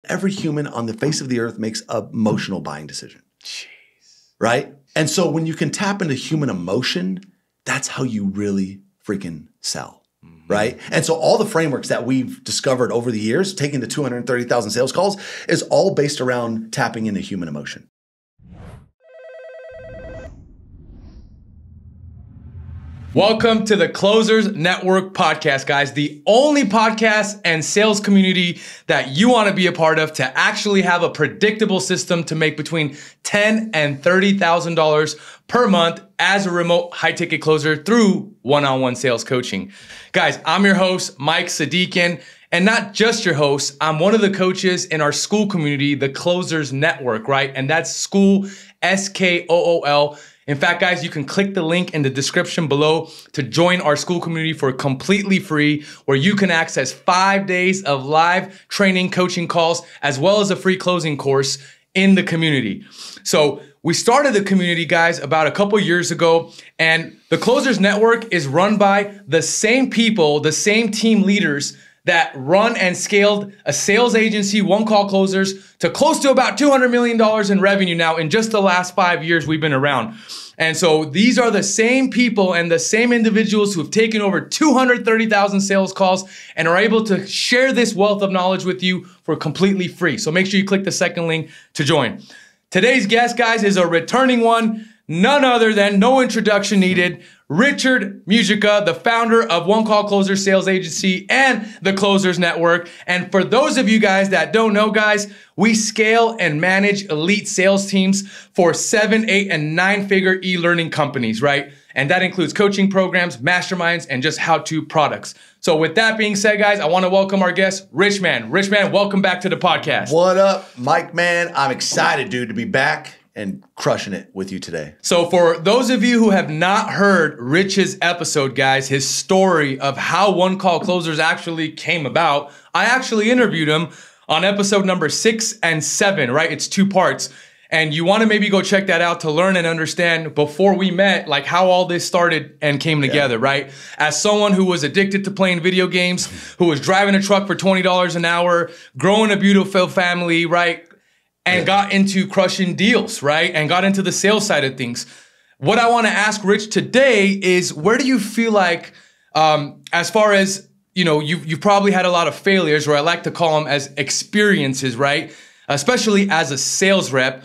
Every human on the face of the earth makes an emotional buying decision. Jeez. Right? And so when you can tap into human emotion, that's how you really freaking sell. Right? And so all the frameworks that we've discovered over the years, taking the 230,000 sales calls, is all based around tapping into human emotion. Welcome to the Closers Network podcast, guys. The only podcast and sales community that you want to be a part of to actually have a predictable system to make between $10,000 and $30,000 per month as a remote high-ticket closer through one-on-one sales coaching. Guys, I'm your host, Mike Sadikian, and not just your host. I'm one of the coaches in our school community, the Closers Network, right? And that's school, SKOOL. In fact, guys, you can click the link in the description below to join our school community for completely free, where you can access 5 days of live training coaching calls, as well as a free closing course in the community. So we started the community, guys, about a couple years ago, and the Closers Network is run by the same people, the same team leaders that run and scaled a sales agency, One Call Closers, to close to about $200 million in revenue now in just the last 5 years we've been around. And so these are the same people and the same individuals who have taken over 230,000 sales calls and are able to share this wealth of knowledge with you for completely free. So make sure you click the second link to join. Today's guest, guys, is a returning one, none other than, no introduction needed, Richard Mugica, the founder of One Call Closer Sales Agency and the Closers Network. And for those of you guys that don't know, guys, we scale and manage elite sales teams for 7, 8, and 9-figure e-learning companies, right? And that includes coaching programs, masterminds, and just how-to products. So with that being said, guys, I want to welcome our guest, Rich Man. Rich Man, welcome back to the podcast. What up, Mike, man? I'm excited, dude, to be back and crushing it with you today. So for those of you who have not heard Rich's episode, guys, his story of how One Call Closers actually came about, I actually interviewed him on episode number 6 and 7, right? It's 2 parts. And you want to maybe go check that out to learn and understand before we met, like how all this started and came together, right? As someone who was addicted to playing video games, who was driving a truck for $20 an hour, growing a beautiful family, right? And got into crushing deals, right? And got into the sales side of things. What I want to ask Rich today is, where do you feel like, as far as, you know, you've probably had a lot of failures, or I like to call them as experiences, right? Especially as a sales rep.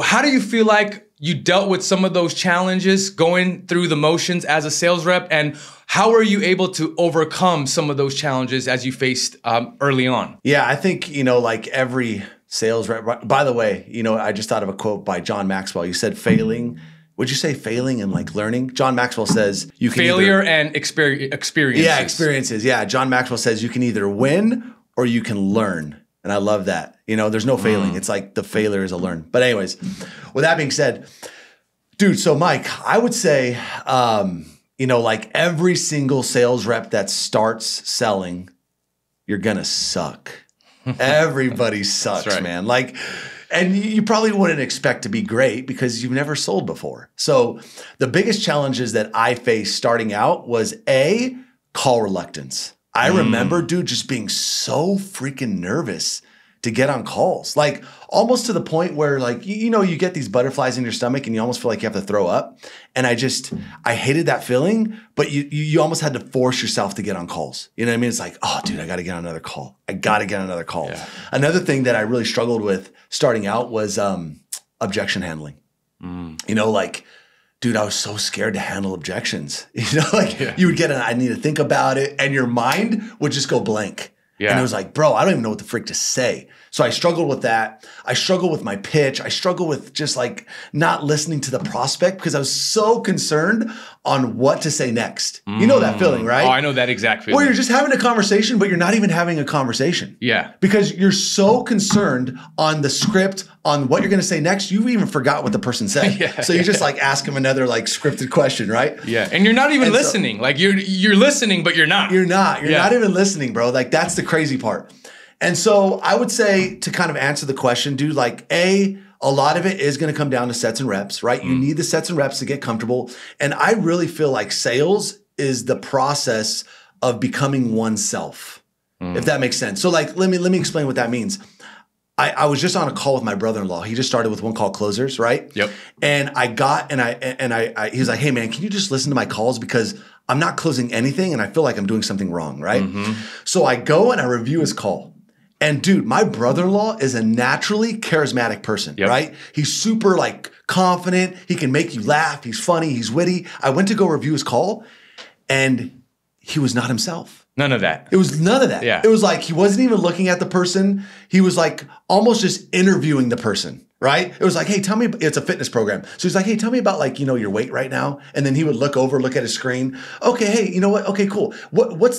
How do you feel like you dealt with some of those challenges going through the motions as a sales rep? And how were you able to overcome some of those challenges as you faced early on? Yeah, I think, you know, like every sales rep. By the way, you know, I just thought of a quote by John Maxwell. You said failing. Would you say failing and like learning? John Maxwell says you can failure and experiences. Yeah, experiences. Yeah, John Maxwell says you can either win or you can learn. And I love that. You know, there's no failing. It's like the failure is a learn. But anyways, with that being said, dude, so Mike, I would say, you know, like every single sales rep that starts selling, you're going to suck. Everybody sucks, right, man. Like, and you probably wouldn't expect to be great because you've never sold before. So the biggest challenges that I faced starting out was call reluctance. I remember, dude, just being so freaking nervous to get on calls, like almost to the point where, like, you know, you get these butterflies in your stomach and you almost feel like you have to throw up. And I hated that feeling, but you almost had to force yourself to get on calls. You know what I mean? It's like, oh, dude, I got to get on another call. I got to get on another call. Yeah. Another thing that I really struggled with starting out was objection handling. You know, like, dude, I was so scared to handle objections. You know, like you would get I need to think about it, and your mind would just go blank. Yeah. And it was like, bro, I don't even know what the frick to say. So I struggled with that. I struggled with my pitch. I struggled with just like not listening to the prospect because I was so concerned on what to say next. You know that feeling, right? Oh, I know that exact feeling. Where you're just having a conversation, but you're not even having a conversation. Yeah. Because you're so concerned on the script, on what you're going to say next, you even forgot what the person said. So you just like ask them another like scripted question, right? Yeah. And you're not even listening. Like you're listening, but you're not. You're not even listening, bro. Like that's the crazy part. And so I would say, to kind of answer the question, dude, like a lot of it is going to come down to sets and reps, right? You need the sets and reps to get comfortable. And I really feel like sales is the process of becoming oneself, if that makes sense. So like, let me explain what that means. I was just on a call with my brother-in-law. He just started with one called Closers, right? Yep. And he was like, hey man, can you just listen to my calls because I'm not closing anything and I feel like I'm doing something wrong, right? So I go and I review his call. And dude, my brother-in-law is a naturally charismatic person, right? He's super like confident. He can make you laugh. He's funny. He's witty. I went to go review his call and he was not himself. None of that. It was none of that. Yeah. It was like he wasn't even looking at the person. He was like almost just interviewing the person, right? It was like, hey, tell me, it's a fitness program. So he's like, hey, tell me about like, your weight right now. And then he would look at his screen. Okay, hey, you know what? Okay, cool.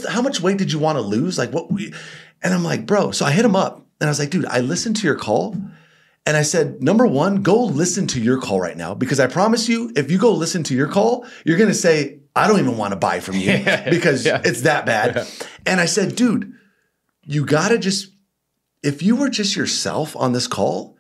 How much weight did you want to lose? Like and I'm like, bro, so I hit him up and I was like, dude, I listened to your call. And I said, number one, go listen to your call right now. Because I promise you, if you go listen to your call, you're going to say, I don't even want to buy from you because it's that bad. And I said, dude, you got to if you were just yourself on this call,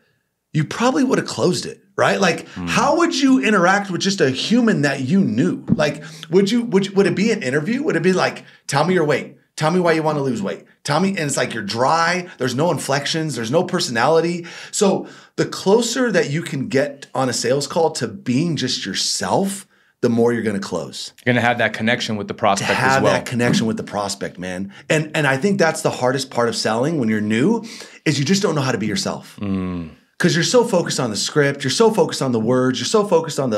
you probably would have closed it, right? Like, how would you interact with just a human that you knew? Like, would it be an interview? Would it be like, tell me your weight? Tell me why you want to lose weight. Tell me, and it's like you're dry. There's no inflections. There's no personality. So the closer that you can get on a sales call to being just yourself, the more you're going to close. You're going to have that connection with the prospect as well. Have that connection with the prospect, man. And I think that's the hardest part of selling when you're new is you just don't know how to be yourself. Because you're so focused on the script. You're so focused on the words. You're so focused on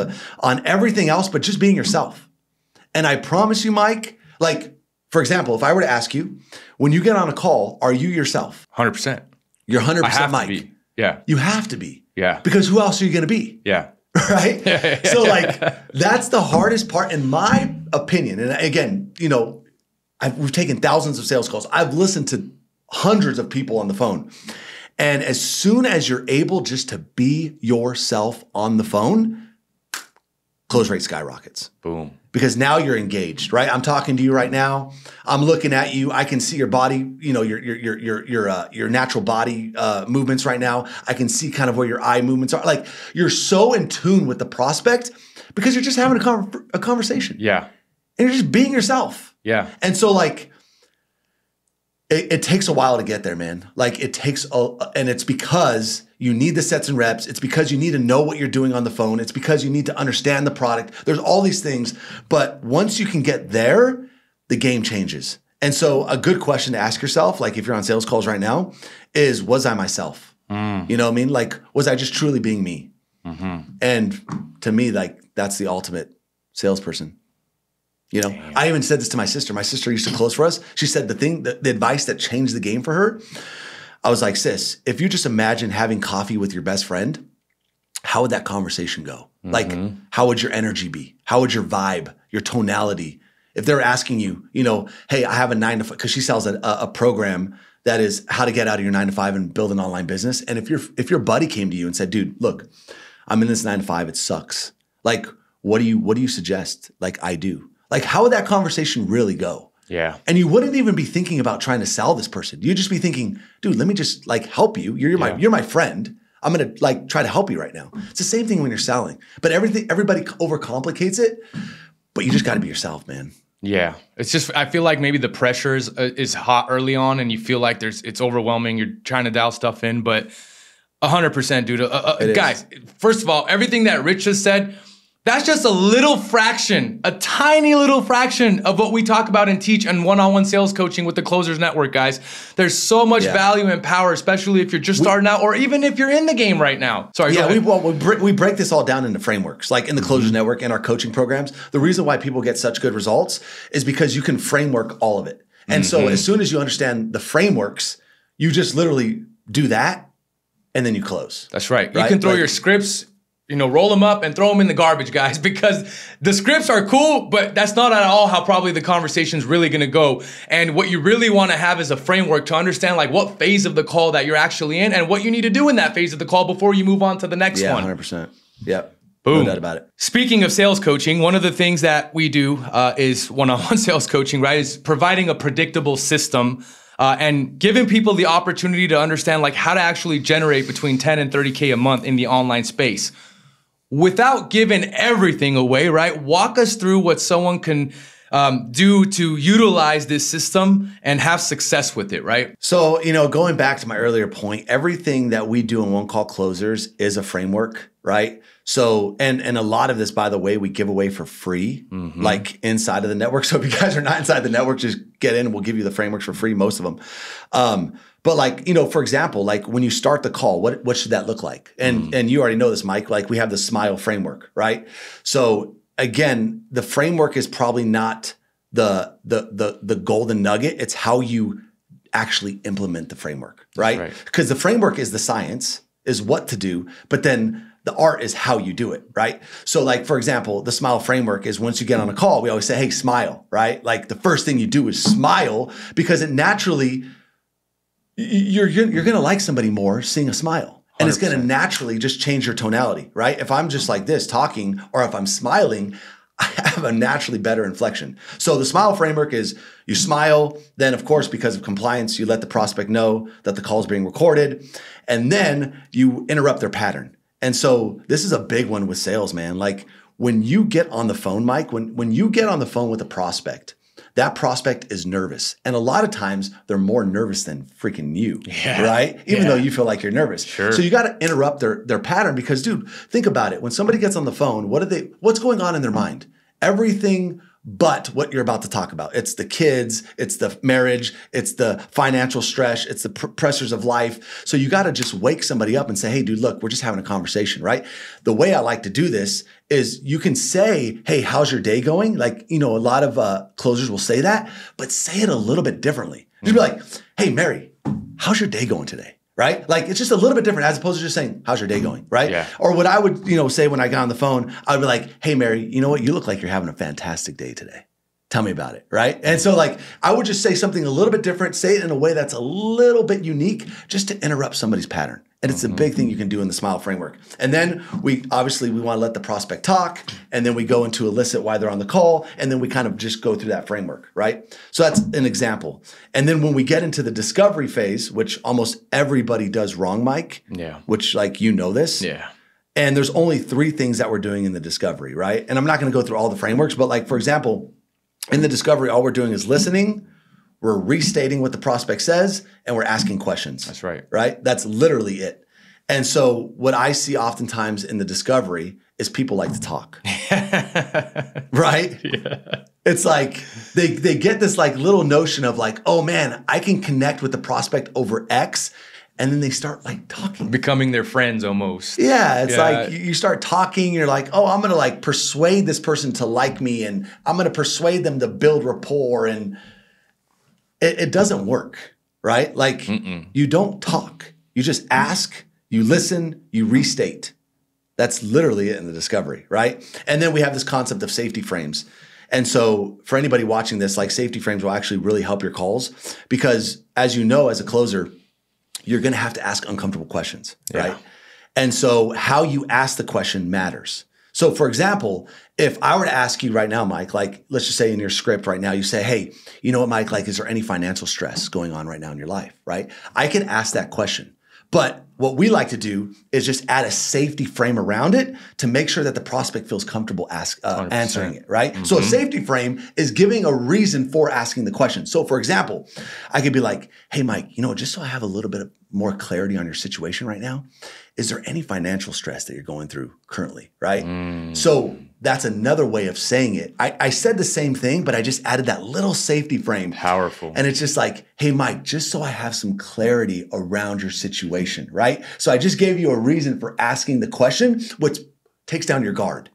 everything else, but just being yourself. And I promise you, Mike, like, for example, if I were to ask you, when you get on a call, are you yourself? 100%. You're 100% I have Mike. to be. Yeah. You have to be. Yeah. Because who else are you going to be? Yeah. Right? So like, that's the hardest part in my opinion. And again, we've taken thousands of sales calls. I've listened to hundreds of people on the phone. And as soon as you're able just to be yourself on the phone, close rate skyrockets. Boom. Because now you're engaged, right? I'm talking to you right now. I'm looking at you. I can see your body, your natural body movements right now. I can see kind of where your eye movements are. Like you're so in tune with the prospect because you're just having a conversation. Yeah. And you're just being yourself. Yeah. And so like, it takes a while to get there, man. Like it takes, and it's because you need the sets and reps. It's because you need to know what you're doing on the phone. It's because you need to understand the product. There's all these things. But once you can get there, the game changes. And so a good question to ask yourself, like if you're on sales calls right now, is was I myself? You know what I mean? Like, was I just truly being me? And to me, like that's the ultimate salesperson. Damn. I even said this to my sister. My sister used to close for us. She said the advice that changed the game for her. I was like, sis, if you just imagine having coffee with your best friend, how would that conversation go? Like, how would your energy be? How would your vibe, your tonality? If they're asking you, hey, I have a 9 to 5, because she sells a program that is how to get out of your 9 to 5 and build an online business. And if your buddy came to you and said, dude, look, I'm in this 9 to 5, it sucks. Like, what do you suggest? Like I do. Like, how would that conversation really go? Yeah. And you wouldn't even be thinking about trying to sell this person. You'd just be thinking, dude, let me just like help you. You're my friend. I'm going to like try to help you right now. It's the same thing when you're selling, but everybody overcomplicates it, but you just got to be yourself, man. Yeah. It's just, I feel like maybe the pressure is hot early on and you feel like it's overwhelming. You're trying to dial stuff in, but 100%, dude. Guys, first of all, everything that Rich just said, that's just a little fraction, a tiny little fraction of what we talk about and teach in one-on-one sales coaching with the Closers Network, guys. There's so much value and power, especially if you're just starting out or even if you're in the game right now. Sorry. Yeah, we break this all down into frameworks, like in the Closers Network and our coaching programs. The reason why people get such good results is because you can framework all of it. And so as soon as you understand the frameworks, you just literally do that and then you close. That's right. You can throw your scripts, roll them up and throw them in the garbage, guys, because the scripts are cool, but that's not at all how probably the conversation's really going to go. And what you really want to have is a framework to understand like what phase of the call that you're actually in and what you need to do in that phase of the call before you move on to the next one. 100%. Yep. Boom. No doubt about it. Speaking of sales coaching, one of the things that we do is one-on-one sales coaching, right? Is providing a predictable system and giving people the opportunity to understand like how to actually generate between 10 and 30K a month in the online space. Without giving everything away, right? Walk us through what someone can do to utilize this system and have success with it, right? So, going back to my earlier point, everything that we do in One Call Closers is a framework, right? So, and a lot of this, by the way, we give away for free, like inside of the network. So if you guys are not inside the network, just get in and we'll give you the frameworks for free, most of them. But like, for example, like when you start the call, what should that look like? And you already know this, Mike, like we have the SMILE framework, right? So again, the framework is probably not the golden nugget. It's how you actually implement the framework, right? Because the framework is the science, is what to do, but then the art is how you do it, right? So like, for example, the SMILE framework is once you get on a call, we always say, hey, smile, right? Like the first thing you do is smile because it naturally, you're going to like somebody more seeing a smile. And 100%. It's going to naturally just change your tonality, right? If I'm just like this talking or if I'm smiling, I have a naturally better inflection. So the SMILE framework is you smile, then of course, because of compliance, you let the prospect know that the call is being recorded, and then you interrupt their pattern. And so this is a big one with sales, man. Like when you get on the phone, Mike, when you get on the phone with a prospect, that prospect is nervous. And a lot of times they're more nervous than freaking you, right? Even though you feel like you're nervous. Sure. So you got to interrupt their pattern because, dude, think about it. When somebody gets on the phone, what's going on in their mind? Everything but what you're about to talk about. It's the kids, it's the marriage, it's the financial stress, it's the pressures of life. So you got to just wake somebody up and say, hey, dude, look, we're just having a conversation, right? The way I like to do this is you can say, hey, how's your day going? Like, a lot of closers will say that, but say it a little bit differently. Just be like, hey, Mary, how's your day going today? Right? Like it's just a little bit different as opposed to just saying, how's your day going? Right? Yeah. Or what I would, say when I got on the phone, I'd be like, hey, Mary, you know what? You look like you're having a fantastic day today. Tell me about it. Right? And so like, I would just say something a little bit different, say it in a way that's a little bit unique just to interrupt somebody's pattern. And it's a big thing you can do in the SMILE framework. And then we want to let the prospect talk. And then we go into elicit why they're on the call. And then we kind of just go through that framework, right? So that's an example. And then when we get into the discovery phase, which almost everybody does wrong, Mike, which like, this. Yeah. And there's only 3 things that we're doing in the discovery, right? And I'm not going to go through all the frameworks, but like, for example, in the discovery, all we're doing is listening. We're restating what the prospect says, and we're asking questions. That's right. Right? That's literally it. And so what I see oftentimes in the discovery is people like to talk. Right? Yeah. It's like they get this like little notion of like, oh man, I can connect with the prospect over X. And then they start like talking. Becoming their friends almost. Yeah. It's like you start talking, you're like, oh, I'm going to like persuade this person to like me and I'm going to persuade them to build rapport. And it doesn't work, right? Like you don't talk. You just ask, you listen, you restate. That's literally it in the discovery, right? And then we have this concept of safety frames. And so for anybody watching this, like safety frames will actually really help your calls because as you know, as a closer, you're going to have to ask uncomfortable questions, right? And so how you ask the question matters. So for example, if I were to ask you right now, Mike, like let's just say in your script right now, you say, hey, you know what, Mike, like is there any financial stress going on right now in your life, right? I can ask that question. But what we like to do is just add a safety frame around it to make sure that the prospect feels comfortable answering it, right? So a safety frame is giving a reason for asking the question. So for example, I could be like, hey, Mike, just so I have a little bit of more clarity on your situation right now, is there any financial stress that you're going through currently, right? So that's another way of saying it. I said the same thing, but I just added that little safety frame. Powerful. And it's just like, hey, Mike, just so I have some clarity around your situation, right? So I just gave you a reason for asking the question, which takes down your guard.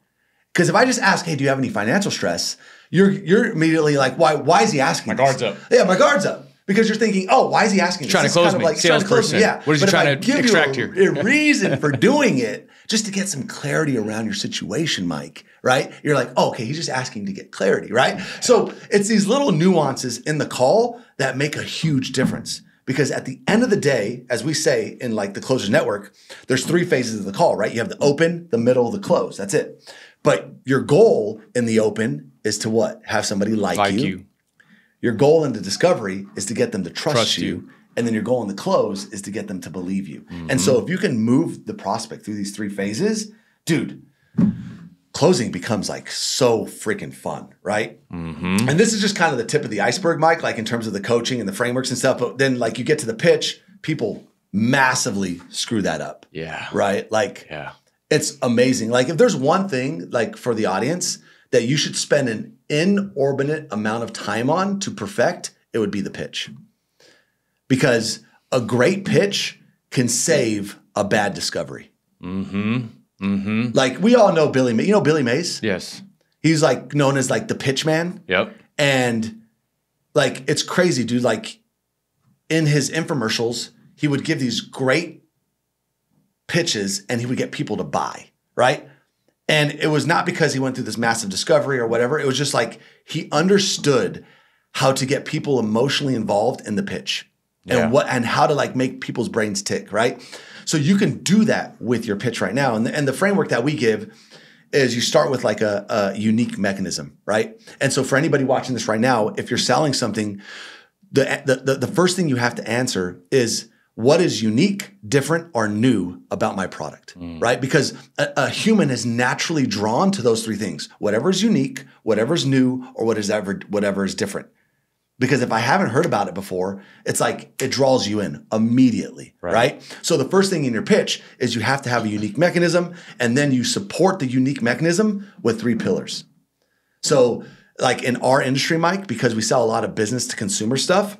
Because if I just ask, hey, do you have any financial stress? You're immediately like, why is he asking My guard's up. Yeah, my guard's up. Because you're thinking, oh, why is he asking this? Trying to close kind me. of like, Salesperson. Yeah. What is he trying to extract here? A reason for doing it, just to get some clarity around your situation, Mike, right? You're like, oh, okay, he's just asking to get clarity, right? So it's these little nuances in the call that make a huge difference. Because at the end of the day, as we say in like the Closers Network, there's 3 phases of the call, right? You have the open, the middle, the close. That's it. But your goal in the open is to what? Have somebody like you. Your goal in the discovery is to get them to trust you. And then your goal in the close is to get them to believe you. And so if you can move the prospect through these 3 phases, dude, closing becomes like so freaking fun, right? Mm-hmm. And this is just kind of the tip of the iceberg, Mike, like in terms of the coaching and the frameworks and stuff. But then like you get to the pitch, people massively screw that up. Yeah. Right? Like Yeah. it's amazing. Like if there's one thing like for the audience that you should spend an inordinate amount of time on to perfect, it would be the pitch. Because a great pitch can save a bad discovery. Mm-hmm. Mm-hmm. Like we all know Billy, you know Billy Mays? Yes. He's like known as like the pitch man. Yep. And like, it's crazy, dude. Like in his infomercials, he would give these great pitches and he would get people to buy, right? And it was not because he went through this massive discovery or whatever. It was just like he understood how to get people emotionally involved in the pitch and how to like make people's brains tick, right? So you can do that with your pitch right now. And the framework that we give is you start with like a unique mechanism, right? And so for anybody watching this right now, if you're selling something, the first thing you have to answer is, what is unique, different, or new about my product, right? Because a human is naturally drawn to those three things: whatever is unique, whatever is new, or whatever is different. Because if I haven't heard about it before, it's like it draws you in immediately, right? So the first thing in your pitch is you have to have a unique mechanism, and then you support the unique mechanism with 3 pillars. So like in our industry, Mike, because we sell a lot of business to consumer stuff,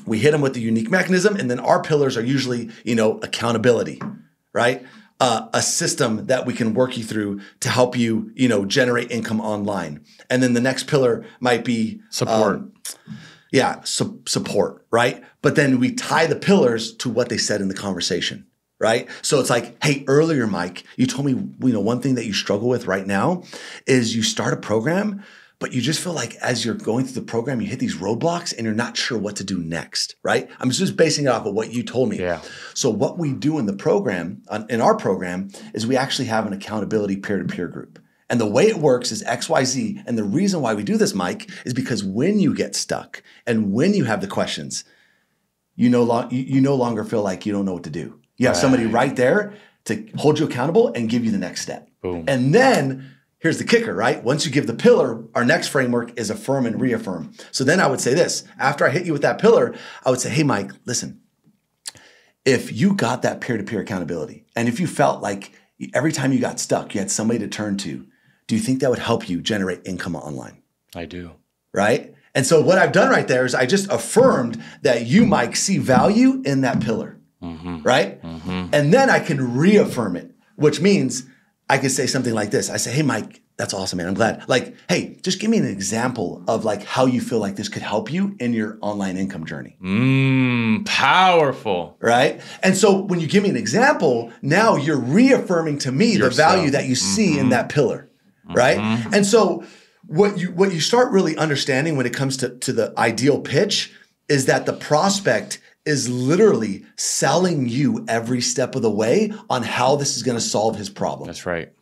we hit them with the unique mechanism, and then our pillars are usually, accountability, right? A system that we can work you through to help you, generate income online. And then the next pillar might be support. Support, right? But then we tie the pillars to what they said in the conversation, right? So it's like, hey, earlier, Mike, you told me, one thing that you struggle with right now is you start a program, but you just feel like as you're going through the program, you hit these roadblocks and you're not sure what to do next, right? I'm just basing it off of what you told me. Yeah. So what we do in the program, in our program, is we actually have an accountability peer-to-peer group. And the way it works is XYZ. And the reason why we do this, Mike, is because when you get stuck and when you have the questions, you no longer feel like you don't know what to do. You have somebody right there to hold you accountable and give you the next step. Boom. And then here's the kicker, right? Once you give the pillar, our next framework is affirm and reaffirm. So then I would say this: after I hit you with that pillar, I would say, hey, Mike, listen, if you got that peer-to-peer accountability, and if you felt like every time you got stuck, you had somebody to turn to, do you think that would help you generate income online? I do. Right? And so what I've done right there is I just affirmed that you, Mike, see value in that pillar, right? Mm-hmm. And then I can reaffirm it, which means I could say something like this. I say, hey, Mike, that's awesome, man. I'm glad. Like, hey, just give me an example of like how you feel like this could help you in your online income journey. Powerful. Right? And so when you give me an example, now you're reaffirming to me the value that you see in that pillar. Right? And so what you start really understanding when it comes to the ideal pitch is that the prospect is literally selling you every step of the way on how this is going to solve his problem. That's right.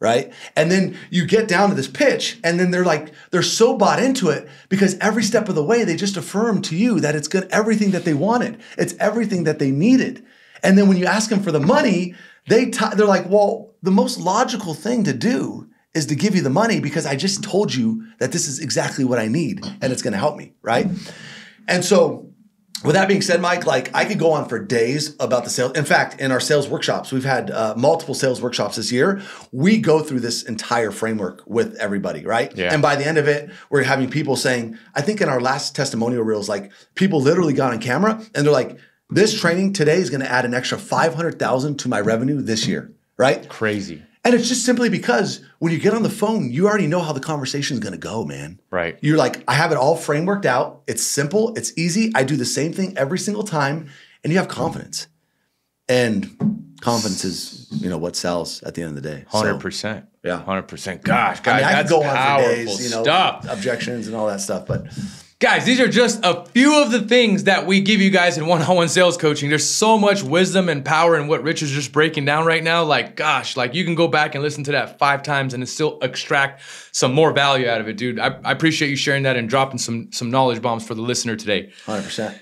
Right? And then you get down to this pitch and then they're so bought into it because every step of the way they just affirm to you that it's everything that they wanted. It's everything that they needed. And then when you ask them for the money, they're like, well, the most logical thing to do is to give you the money because I just told you that this is exactly what I need and it's going to help me, right? And so with that being said, Mike, like I could go on for days about the sales. In fact, in our sales workshops, we've had multiple sales workshops this year. We go through this entire framework with everybody, right? Yeah. And by the end of it, we're having people saying, I think in our last testimonial reels, like people literally got on camera and they're like, this training today is going to add an extra 500,000 to my revenue this year, right? Crazy. And it's just simply because when you get on the phone, you already know how the conversation is going to go, man. Right. You're like, I have it all frameworked out. It's simple. It's easy. I do the same thing every single time. And you have confidence. And confidence is, what sells at the end of the day. 100%. Yeah. 100%. Gosh, guys, I that's could go on powerful for days, stuff. Objections and all that stuff. But guys, these are just a few of the things that we give you guys in one-on-one sales coaching. There's so much wisdom and power in what Rich is just breaking down right now. Like, gosh, like you can go back and listen to that 5 times and still extract some more value out of it, dude. I appreciate you sharing that and dropping some knowledge bombs for the listener today. 100%.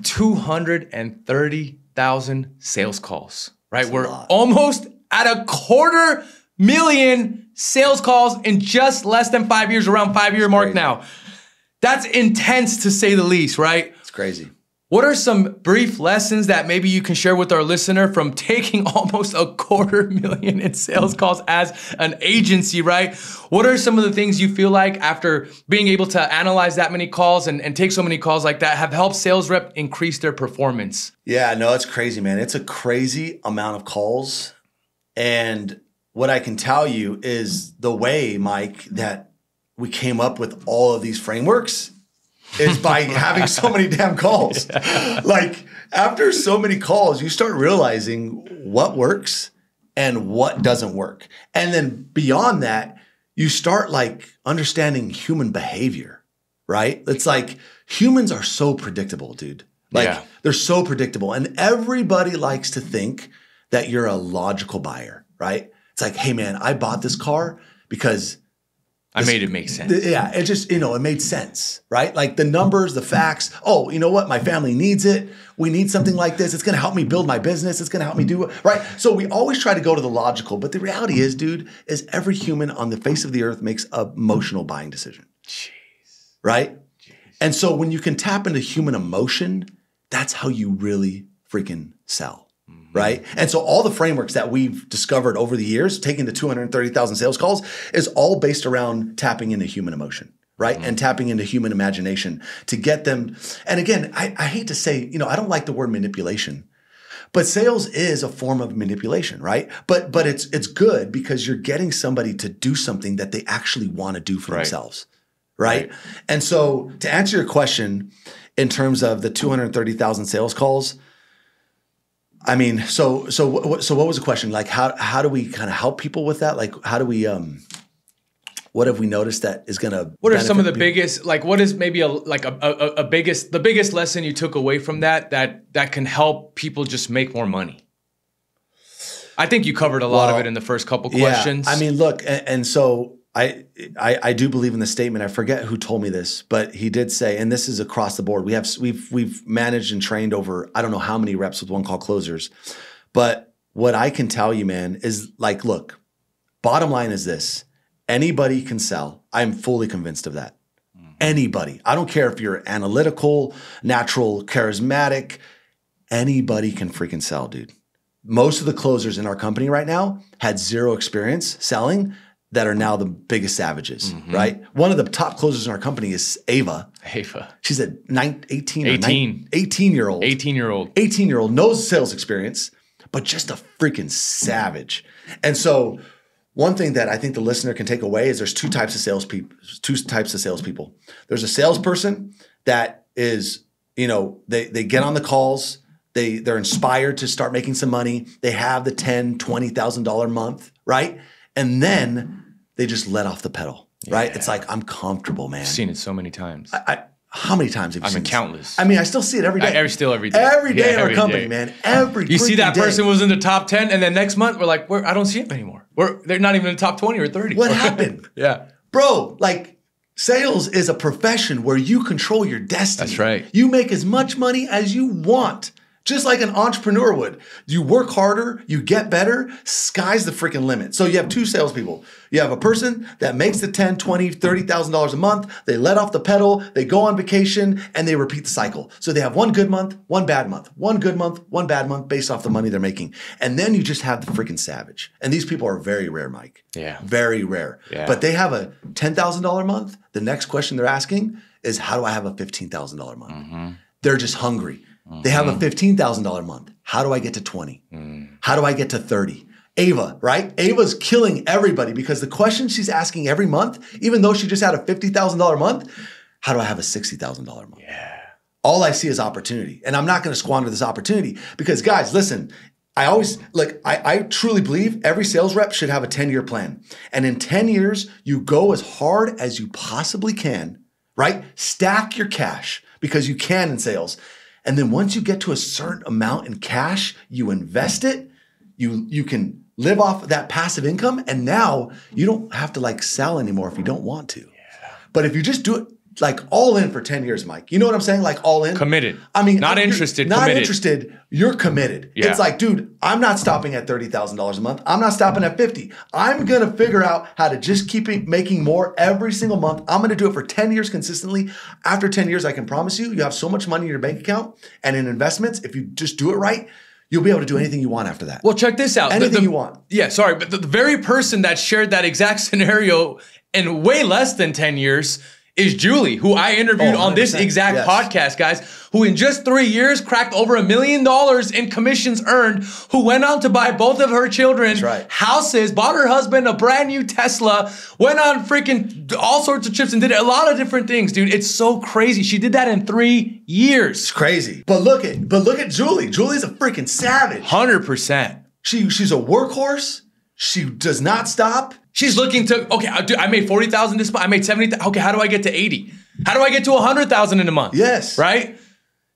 230,000 sales calls, right? We're almost at 250,000 million sales calls in just less than 5 years, around 5-year mark now. That's intense to say the least, right? It's crazy. What are some brief lessons that maybe you can share with our listener from taking almost 250,000 in sales calls as an agency, right? What are some of the things you feel like after being able to analyze that many calls and take so many calls like that have helped sales rep increase their performance? Yeah, no, it's crazy, man. It's a crazy amount of calls. And what I can tell you is the way, Mike, that we came up with all of these frameworks is by having so many damn calls. Yeah. Like after so many calls, you start realizing what works and what doesn't work. And then beyond that, you start like understanding human behavior, right? It's like humans are so predictable, dude. Like they're so predictable. And everybody likes to think that you're a logical buyer, right? It's like, hey man, I bought this car because I made it make sense. Yeah, it just, it made sense, right? Like the numbers, the facts. Oh, you know what? My family needs it. We need something like this. It's going to help me build my business. It's going to help me do it, right? So we always try to go to the logical. But the reality is, dude, is every human on the face of the earth makes an emotional buying decision. Jeez. Right? Jeez. And so when you can tap into human emotion, that's how you really freaking sell. Right? And so all the frameworks that we've discovered over the years, taking the 230,000 sales calls, is all based around tapping into human emotion, right? And tapping into human imagination to get them. And again, I hate to say, I don't like the word manipulation, but sales is a form of manipulation, right? But it's good because you're getting somebody to do something that they actually want to do for themselves, right? And so to answer your question in terms of the 230,000 sales calls, I mean, so what was the question? Like, how do we kind of help people with that? Like, how do we, what have we noticed that is going to, what are some of the biggest, like, what is maybe the biggest lesson you took away from that can help people just make more money? I think you covered a lot of it in the first couple questions. I mean, look, and so I do believe in the statement. I forget who told me this, but he did say, and this is across the board. We've managed and trained over I don't know how many reps with one call closers, but what I can tell you, man, is like, look, bottom line is this: anybody can sell. I'm fully convinced of that. Anybody. I don't care if you're analytical, natural, charismatic. Anybody can freaking sell, dude. Most of the closers in our company right now had zero experience selling that are now the biggest savages, right? One of the top closers in our company is Ava. She's a 18-year-old. 18-year-old, knows sales experience, but just a freaking savage. And so one thing that I think the listener can take away is there's two types of salespeople. There's a salesperson that is, they get on the calls, they're inspired to start making some money. They have the $10,000, $20,000 a month, right? And then they just let off the pedal, right? Yeah. It's like, I'm comfortable, man. I've seen it so many times. How many times have you seen it? Countless. I mean, I still see it every day. Every day. Every day in our company, man. You see that person was in the top 10, and then next month, we're like, I don't see him anymore. They're not even in the top 20 or 30. What happened? Bro, like, sales is a profession where you control your destiny. That's right. You make as much money as you want. Just like an entrepreneur would. You work harder, you get better, sky's the freaking limit. So you have two salespeople. You have a person that makes the $10,000, $20,000, $30,000 a month. They let off the pedal, they go on vacation, and they repeat the cycle. So they have one good month, one bad month, one good month, one bad month based off the money they're making. And then you just have the freaking savage. And these people are very rare, Mike. Yeah. Very rare. Yeah. But they have a $10,000 month. The next question they're asking is, how do I have a $15,000 month? They're just hungry. They have a $15,000 month. How do I get to 20? How do I get to 30? Ava, right? Ava's killing everybody because the question she's asking every month, even though she just had a $50,000 month, how do I have a $60,000 month? Yeah. All I see is opportunity. And I'm not going to squander this opportunity because, guys, listen, I truly believe every sales rep should have a 10-year plan. And in 10 years, you go as hard as you possibly can, right? Stack your cash because you can in sales. And then once you get to a certain amount in cash, you invest it, you can live off that passive income, and now you don't have to sell anymore if you don't want to. Yeah. But if you just do it like all in for 10 years, Mike. You know what I'm saying? Like all in. Committed. I mean, not interested, not committed. interested. You're committed. Yeah. It's like, dude, I'm not stopping at $30,000 a month. I'm not stopping at 50. I'm going to figure out how to just keep making more every single month. I'm going to do it for 10 years consistently. After 10 years, I can promise you, you have so much money in your bank account and in investments. If you just do it right, you'll be able to do anything you want after that. Well, check this out. Anything you want. Yeah, sorry, but the very person that shared that exact scenario in way less than 10 years is Julie, who I interviewed on this exact podcast, guys, who in just 3 years cracked over $1 million in commissions earned, who went on to buy both of her children houses, bought her husband a brand new Tesla, went on freaking all sorts of trips and did a lot of different things, dude. It's so crazy. She did that in 3 years. It's crazy. But look at Julie. Julie's a freaking savage. 100%. She's a workhorse. She does not stop. She's looking to, okay, dude, I made 40,000 this month. I made 70,000. Okay, how do I get to 80? How do I get to 100,000 in a month? Yes. Right?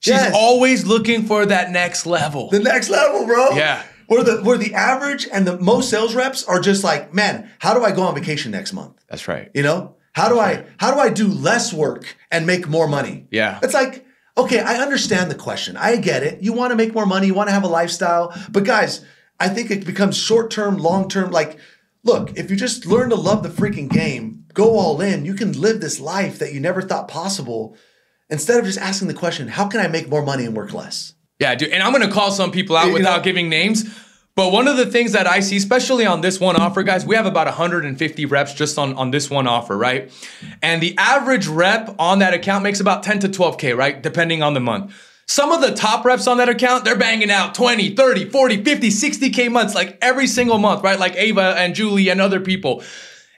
She's always looking for that next level. The next level, bro. Yeah. Where the average and the most sales reps are just like, man, how do I go on vacation next month? That's right. You know? How do I do less work and make more money? Yeah. It's like, okay, I understand the question. I get it. You want to make more money. You want to have a lifestyle. But guys, I think it becomes short-term, long-term. Like, look, if you just learn to love the freaking game, go all in, you can live this life that you never thought possible instead of just asking the question, how can I make more money and work less? Yeah, dude. And I'm going to call some people out without giving names. But one of the things that I see, especially on this one offer, guys, we have about 150 reps just on this one offer, right? And the average rep on that account makes about 10 to 12K, right? Depending on the month. Some of the top reps on that account, they're banging out 20, 30, 40, 50, 60K months, like every single month, right? Like Ava and Julie and other people.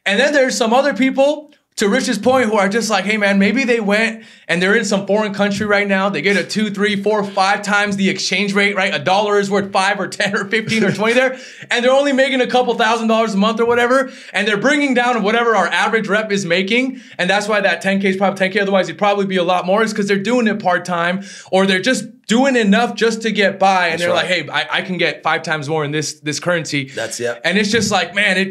And then there's some other people, to Rich's point, who are just like, hey man, maybe they went and they're in some foreign country right now. They get a 2, 3, 4, 5 times the exchange rate, right? $1 is worth 5 or 10 or 15 or 20 there. And they're only making a couple $1,000s a month or whatever. And they're bringing down whatever our average rep is making. And that's why that 10K is probably 10K. Otherwise, it'd probably be a lot more. Is because they're doing it part-time, or they're just doing enough just to get by. And they're like, hey, I can get 5 times more in this currency. And it's just like, man,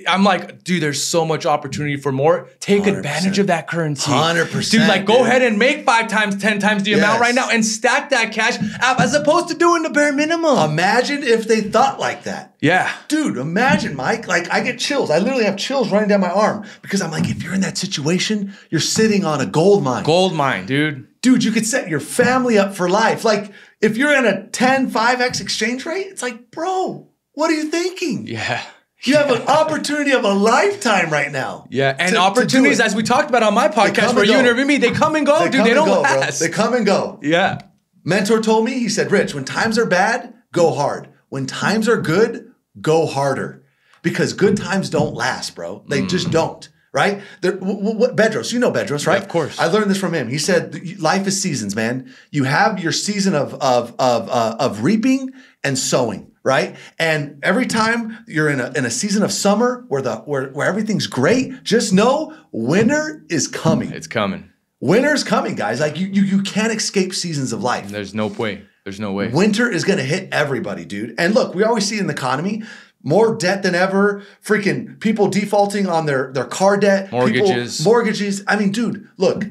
I'm like, dude, there's so much opportunity for more. Take 100%. Advantage of that currency. 100%. Dude, like go ahead and make 5 times, 10 times the amount right now and stack that cash up as opposed to doing the bare minimum. Imagine if they thought like that. Yeah. Dude, imagine, Mike. Like I get chills. I literally have chills running down my arm because I'm like, if you're in that situation, you're sitting on a gold mine. Gold mine, dude. Dude, you could set your family up for life. Like if you're in a 5x exchange rate, it's like, bro, what are you thinking? Yeah. You have an opportunity of a lifetime right now. Yeah, and opportunities, as we talked about on my podcast where you interviewed me, they come and go, dude. They don't last. Bro. They come and go. Yeah. Mentor told me, he said, Rich, when times are bad, go hard. When times are good, go harder. Because good times don't last, bro. They just don't. Right? Bedros, you know Bedros, right? Yeah, of course. I learned this from him. He said, life is seasons, man. You have your season of reaping and sowing, right? And every time you're in a season of summer where everything's great, just know winter is coming. It's coming. Winter's coming, guys. Like you can't escape seasons of life. There's no way. There's no way. Winter is going to hit everybody, dude. And look, we always see in the economy, more debt than ever, freaking people defaulting on their car debt. Mortgages. I mean, dude, look,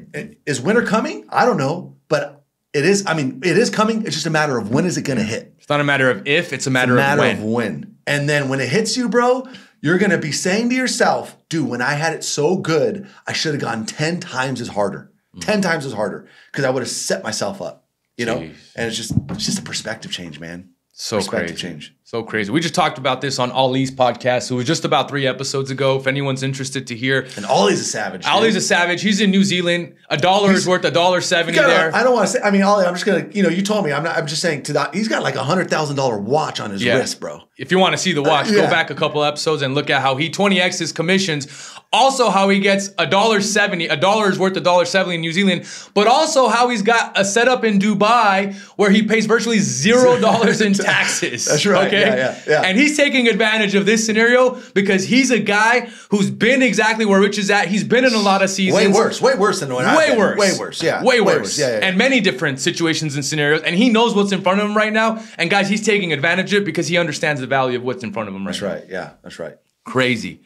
is winter coming? I don't know, but it is. I mean, it is coming. It's just a matter of when is it going to hit. It's not a matter of if, it's a matter of when. And then when it hits you, bro, you're going to be saying to yourself, dude, when I had it so good, I should have gone 10 times as harder. 10 times as harder because I would have set myself up, you know? And it's just a perspective change, man. So crazy. So crazy. We just talked about this on Ali's podcast. It was just about 3 episodes ago. If anyone's interested to hear. And Ali's a savage. Ali's a savage. He's in New Zealand. $1 is worth $1.70 there. I don't want to say, I mean, Ali, I'm just going to, you told me, I'm just saying he's got like $100,000 watch on his wrist, bro. If you want to see the watch, go back a couple episodes and look at how he 20x his commissions. Also how he gets $1.70, $1 is worth $1.70 in New Zealand, but also how he's got a setup in Dubai where he pays virtually $0 in taxes. That's right. Okay? Yeah. And he's taking advantage of this scenario because he's a guy who's been exactly where Rich is at. He's been in a lot of seasons. Way worse than what I've been. Way worse. Way worse. Yeah. And many different situations and scenarios. And he knows what's in front of him right now. And guys, he's taking advantage of it because he understands the value of what's in front of him right now. That's right. Yeah, that's right. Crazy.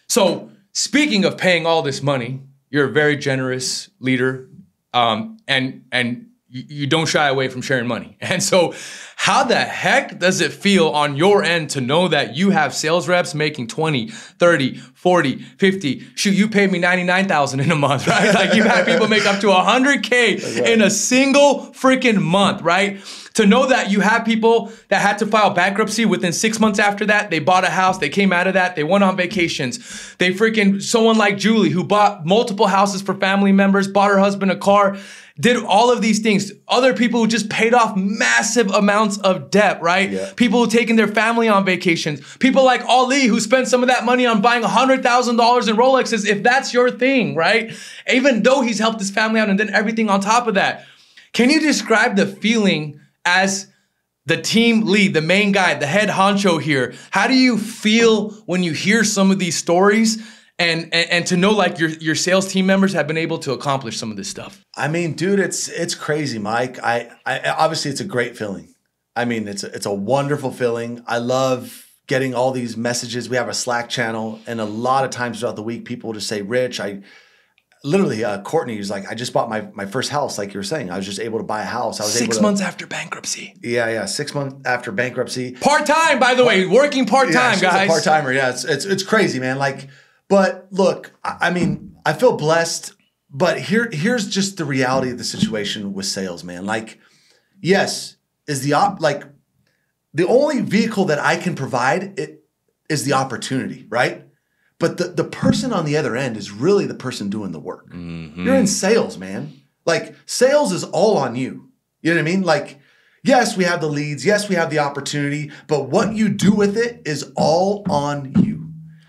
So speaking of paying all this money, you're a very generous leader, and you don't shy away from sharing money. And so how the heck does it feel on your end to know that you have sales reps making 20, 30, 40, 50, shoot, you paid me 99,000 in a month, right? Like you have people make up to 100K in a single freaking month, right? To know that you have people that had to file bankruptcy within 6 months after that, they bought a house, they came out of that, they went on vacations. They freaking, someone like Julie who bought multiple houses for family members, bought her husband a car, did all of these things. Other people who just paid off massive amounts of debt, right? Yeah. People who taken their family on vacations. People like Ali who spent some of that money on buying $100,000 in Rolexes, if that's your thing, right? Even though he's helped his family out and then everything on top of that. Can you describe the feeling as the team lead, the main guy, the head honcho here? How do you feel when you hear some of these stories and to know like your sales team members have been able to accomplish some of this stuff? I mean, dude, it's crazy, Mike. I obviously it's a great feeling. I mean, it's a wonderful feeling. I love getting all these messages. We have a Slack channel, and a lot of times throughout the week, people will just say, Rich, literally, Courtney was like, I just bought my first house, like you were saying. I was just able to buy a house. I was 6 months after bankruptcy. Yeah, 6 months after bankruptcy. Part-time, by the way, working part-time, guys. A part-timer, yeah. It's crazy, man. Like, but look, I mean, I feel blessed, but here's just the reality of the situation with sales, man. Like, yes, the only vehicle that I can provide is the opportunity, right? But the person on the other end is really the person doing the work. Mm-hmm. You're in sales, man. Like, sales is all on you. You know what I mean? Like, yes, we have the leads. Yes, we have the opportunity. But what you do with it is all on you.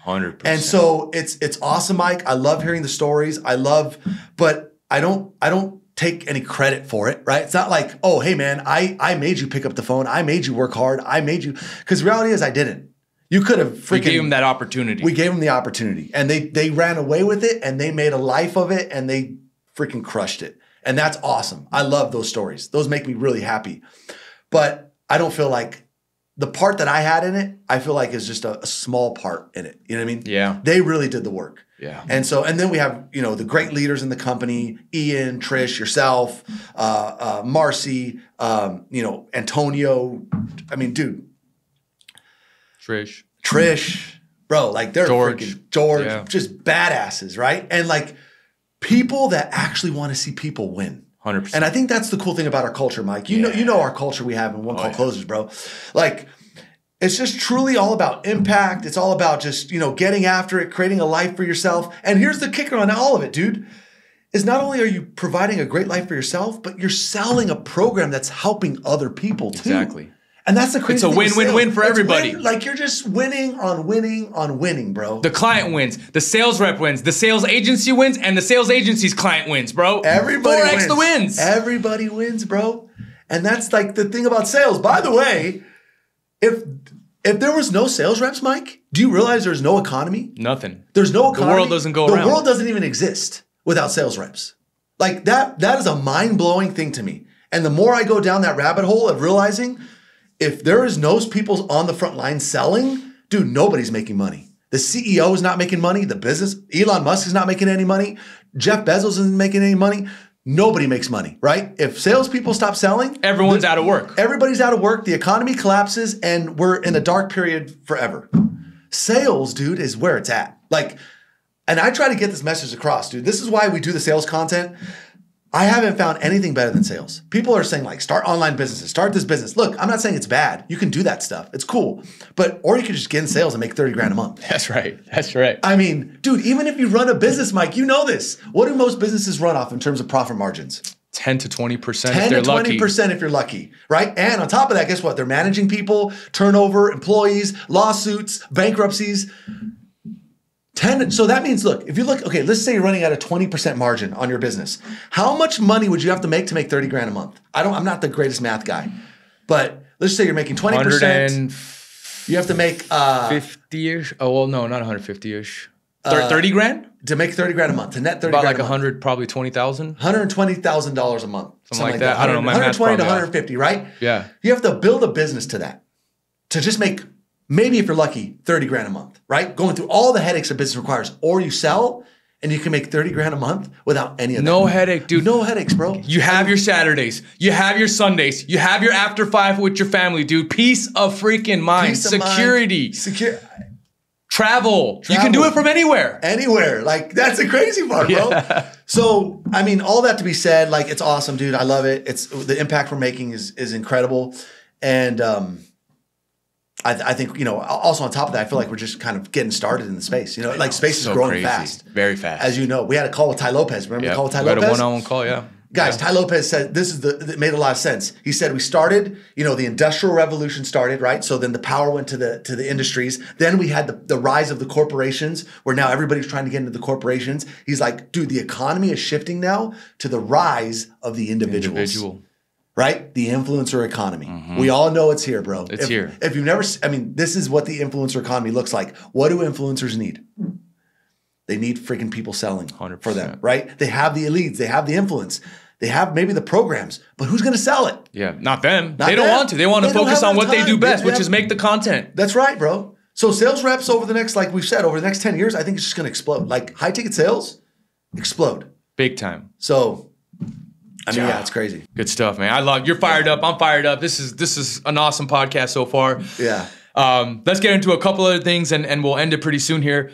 100%. And so it's awesome, Mike. I love hearing the stories. But I don't take any credit for it, right? It's not like, oh, hey, man, I made you pick up the phone. I made you work hard. I made you. Because the reality is I didn't. You could have freaking. We gave them that opportunity. We gave them the opportunity. And they ran away with it, and they made a life of it, and they freaking crushed it. And that's awesome. I love those stories. Those make me really happy. But I don't feel like the part that I had in it, I feel like is just a small part in it. You know what I mean? Yeah. They really did the work. Yeah. And then we have, the great leaders in the company, Ian, Trish, yourself, Marcy, Antonio. I mean, dude. Trish, bro, like they're freaking George, yeah. Just badasses, right? And like people that actually want to see people win. 100%. And I think that's the cool thing about our culture, Mike. You know our culture we have in One Call Closers, bro. Like, it's just truly all about impact. It's all about just, getting after it, creating a life for yourself. And here's the kicker on all of it, dude, is not only are you providing a great life for yourself, but you're selling a program that's helping other people too. Exactly. And that's the crazy thing. It's a win-win-win for everybody. Like you're just winning on winning on winning, bro. The client wins, the sales rep wins, the sales agency wins, and the sales agency's client wins, bro. Everybody 4X wins. The wins. Everybody wins, bro. And that's like the thing about sales. By the way, if there was no sales reps, Mike, do you realize there's no economy? Nothing. There's no economy. The world doesn't go around. The world doesn't even exist without sales reps. Like that is a mind-blowing thing to me. And the more I go down that rabbit hole of realizing if there is no people on the front line selling, dude, nobody's making money. The CEO is not making money. The business, Elon Musk is not making any money. Jeff Bezos isn't making any money. Nobody makes money, right? If salespeople stop selling, everyone's out of work. Everybody's out of work. The economy collapses, and we're in a dark period forever. Sales, dude, is where it's at. Like, and I try to get this message across, dude. This is why we do the sales content. I haven't found anything better than sales. People are saying like, start online businesses, start this business. Look, I'm not saying it's bad. You can do that stuff. It's cool. Or you could just get in sales and make 30 grand a month. That's right. That's right. I mean, dude, even if you run a business, Mike, you know this. What do most businesses run off in terms of profit margins? 10 to 20% 10 if they're to 20% lucky. If you're lucky, right? And on top of that, guess what? They're managing people, turnover, employees, lawsuits, bankruptcies. So that means, look, if you look, okay, let's say you're running at a 20% margin on your business. How much money would you have to make 30 grand a month? I'm not the greatest math guy, but let's say you're making 20%. You have to make 50-ish. Oh, well, no, not 150-ish. 30 grand? To make 30 grand a month, to net 30 about grand like a month. 100, probably 20,000. $120,000 a month. Something like that. I don't know. My 120 to 150, right? Yeah. You have to build a business to that. To just make, maybe if you're lucky, 30 grand a month, right? Going through all the headaches a business requires. Or you sell and you can make 30 grand a month without any of that. No headache, dude. No headaches, bro. You have your Saturdays. You have your Sundays. You have your after 5 with your family, dude. Peace of freaking mind. Peace of Security. Mind. Travel. You can do it from anywhere. Anywhere. Like, that's the crazy part, bro. Yeah. So, I mean, all that to be said, like, it's awesome, dude. I love it. It's the impact we're making is incredible. And I think, you know, also on top of that, I feel like we're just kind of getting started in the space. You know, like space is growing fast. Very fast. As you know, we had a call with Ty Lopez. Remember the call with Ty Lopez? We had a one-on-one call, yeah. Guys, Ty Lopez said it made a lot of sense. He said we started, you know, the industrial revolution started, right? So then the power went to the industries. Then we had the rise of the corporations, where now everybody's trying to get into the corporations. He's like, dude, the economy is shifting now to the rise of the individuals. Right? The influencer economy. Mm-hmm. We all know it's here, bro. It's here. If you've never, I mean, this is what the influencer economy looks like. What do influencers need? They need freaking people selling 100%. For them, right? They have the elites. They have the influence. They have maybe the programs, but who's going to sell it? Yeah, not them. They don't want to. They want to focus on what they do best, which is make the content. That's right, bro. So sales reps over the next, like we've said, over the next 10 years, I think it's just going to explode. Like high ticket sales, explode. Big time. So, I mean, yeah, it's crazy. Good stuff, man. I love, you're fired up. I'm fired up. This is an awesome podcast so far. Yeah. Let's get into a couple other things and we'll end it pretty soon here.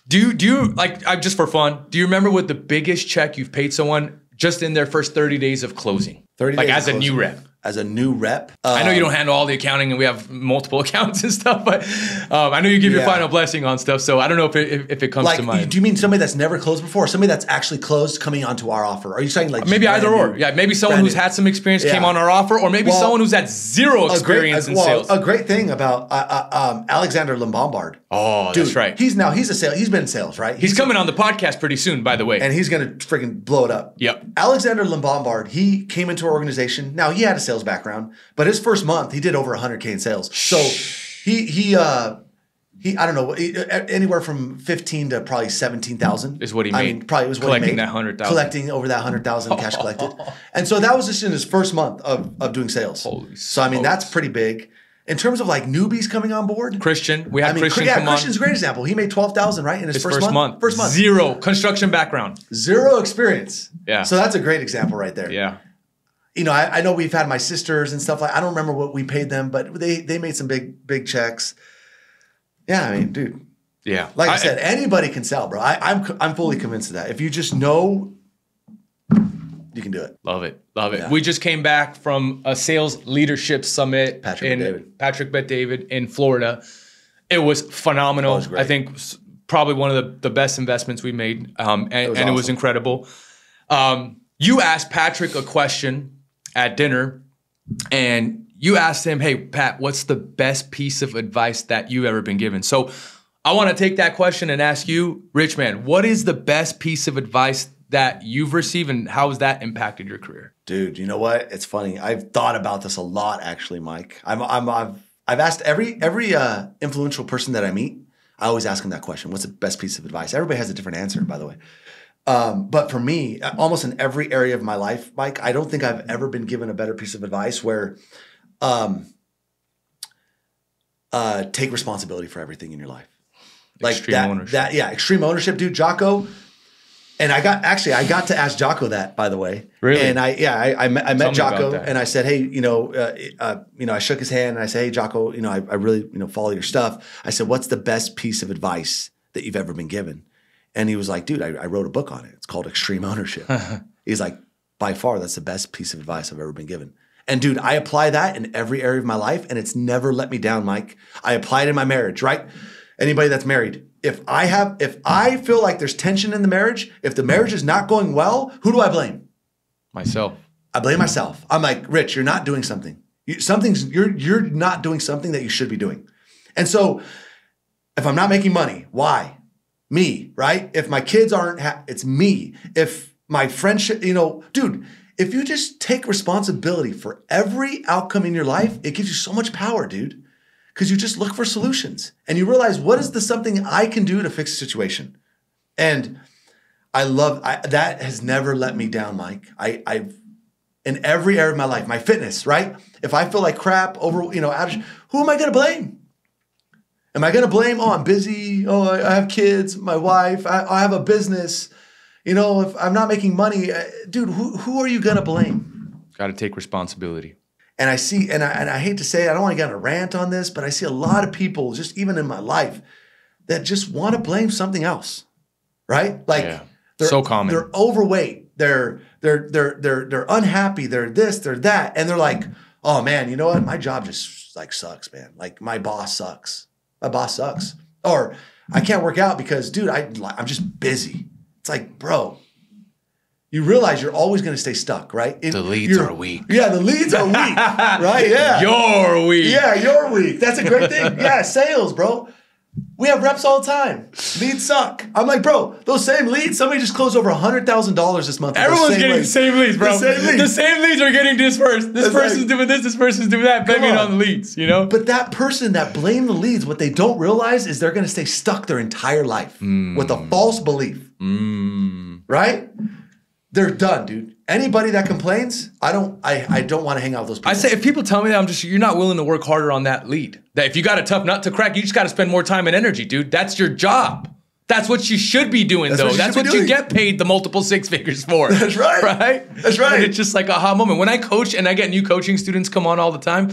Do you like, just for fun, do you remember what the biggest check you've paid someone just in their first 30 days of closing? 30 like days as a new rep. As a new rep. I know you don't handle all the accounting and we have multiple accounts and stuff, but I know you give your final blessing on stuff. So I don't know if it comes to mind. Do you mean somebody that's never closed before? Somebody that's actually closed coming onto our offer? Are you saying like maybe either or? Yeah, maybe someone who's had some experience came on our offer, or maybe someone who's had zero experience in sales. A great thing about Alexander Lombard. Oh, dude, that's right. He's been in sales, right? He's coming on the podcast pretty soon, by the way. And he's going to freaking blow it up. Yep. Alexander Lombard, he came into our organization. Now, he had a sales background, but his first month, he did over 100K in sales. So he I don't know, anywhere from 15 to probably 17,000 is what he made. I mean, probably was what he made. Collecting that 100,000. Collecting over that 100,000 cash collected. And so that was just in his first month of doing sales. So I mean, that's pretty big. In terms of like newbies coming on board. Christian, we had Christian come on. Christian's a great example. He made 12,000, right? In his first month. First month. Zero construction background. Zero experience. Yeah. So that's a great example right there. Yeah. You know, I know we've had my sisters and stuff like, I don't remember what we paid them, but they made some big checks. Yeah, I mean, dude. Yeah. Like I said, anybody can sell, bro. I'm fully convinced of that. If you just know, you can do it. Love it. Love it. Yeah. We just came back from a sales leadership summit Patrick Bet-David in Florida. It was phenomenal. It was I think probably one of the best investments we made. And it was incredible. You asked Patrick a question at dinner, and you asked him, hey, Pat, what's the best piece of advice that you've ever been given? So I want to take that question and ask you, Rich Man, what is the best piece of advice that you've received, and how has that impacted your career? Dude, you know what? It's funny. I've thought about this a lot, actually, Mike. I've asked every influential person that I meet. I always ask them that question. What's the best piece of advice? Everybody has a different answer, by the way. But for me, almost in every area of my life, Mike, I don't think I've ever been given a better piece of advice where take responsibility for everything in your life. Like extreme ownership. Extreme ownership, dude. Jocko. And I got to ask Jocko that, by the way. Really? And I met Jocko and I said, hey, I shook his hand and I said, hey, Jocko, I really, follow your stuff. I said, what's the best piece of advice that you've ever been given? And he was like, dude, I wrote a book on it. It's called Extreme Ownership. He's like, by far, that's the best piece of advice I've ever been given. And dude, I apply that in every area of my life and it's never let me down, Mike. I apply it in my marriage, right? Anybody that's married, if I feel like there's tension in the marriage, if the marriage is not going well, who do I blame? Myself. I blame myself. I'm like, Rich, you're not doing something. You're not doing something that you should be doing. And so if I'm not making money, why? Me, right? If my kids aren't, it's me. If my friendship, dude, if you just take responsibility for every outcome in your life, it gives you so much power, dude. Because you just look for solutions and you realize what is the something I can do to fix a situation. And that has never let me down, Mike. I've in every area of my life, my fitness, right? If I feel like crap over, who am I going to blame? Am I going to blame? Oh, I'm busy. Oh, I have kids, my wife. I have a business. You know, if I'm not making money, dude, who are you going to blame? Got to take responsibility. And I see, and I hate to say it, I don't want to get on a rant on this, but I see a lot of people, just even in my life, that just want to blame something else, right? Like, they're so common. They're overweight. They're unhappy. They're this. They're that, and they're like, oh man, you know what? My job just like sucks, man. Like my boss sucks. My boss sucks. Or I can't work out because, dude, I'm just busy. It's like, bro, you realize you're always going to stay stuck, right? The leads are weak. Yeah, the leads are weak, right? Yeah. You're weak. Yeah, you're weak. That's a great thing. Yeah, sales, bro. We have reps all the time. Leads suck. I'm like, bro, those same leads, somebody just closed over $100,000 this month. Everyone's getting the same leads, bro. The same leads are getting dispersed. This person's doing this person's doing that, blaming on the leads, you know? But that person that blamed the leads, what they don't realize is they're going to stay stuck their entire life with a false belief. Right? They're done, dude. Anybody that complains, I don't want to hang out with those people. I say if people tell me that, you're not willing to work harder on that lead. That if you got a tough nut to crack, you just got to spend more time and energy, dude. That's your job. That's what you should be doing, though. That's what you get paid the multiple six figures for. That's right. Right? That's right. And it's just like a aha moment. When I coach and I get new coaching students come on all the time,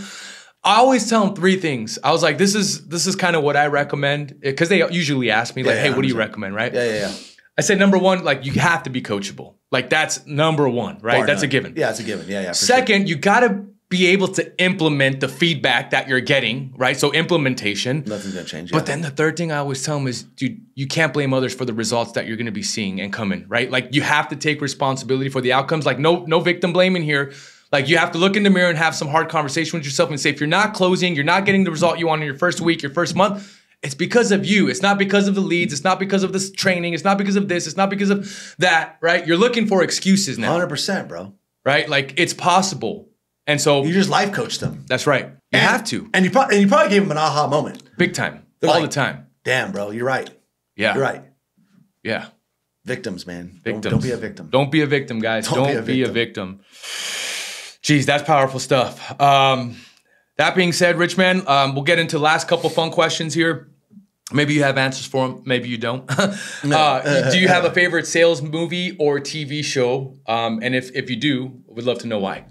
I always tell them three things. I was like, this is kind of what I recommend. Because they usually ask me, like, hey, what do you recommend, right? Yeah. I said, number one, like, you have to be coachable. Like, that's number one, right? That's a given. Yeah, it's a given. Yeah. Second, you got to be able to implement the feedback that you're getting, right? So implementation. Nothing's going to change. But then the third thing I always tell them is, dude, you can't blame others for the results that you're going to be seeing and coming, right? Like, you have to take responsibility for the outcomes. Like, no victim blaming here. Like, you have to look in the mirror and have some hard conversation with yourself and say, if you're not closing, you're not getting the result you want in your first week, your first month, it's because of you. It's not because of the leads. It's not because of this training. It's not because of this. It's not because of that, right? You're looking for excuses now. 100%, bro. Right? Like, it's possible. And so you just life coached them. That's right. You have to. And you probably gave them an aha moment. Big time. They're all like, the time. Damn, bro, you're right. Yeah. You're right. Yeah. Victims, man. Victims. Don't be a victim. Don't be a victim, guys. Don't be a victim. Jeez, that's powerful stuff. That being said, Rich Man, we'll get into the last couple fun questions here. Maybe you have answers for them. Maybe you don't. Do you have a favorite sales movie or TV show? And if you do, we'd love to know why.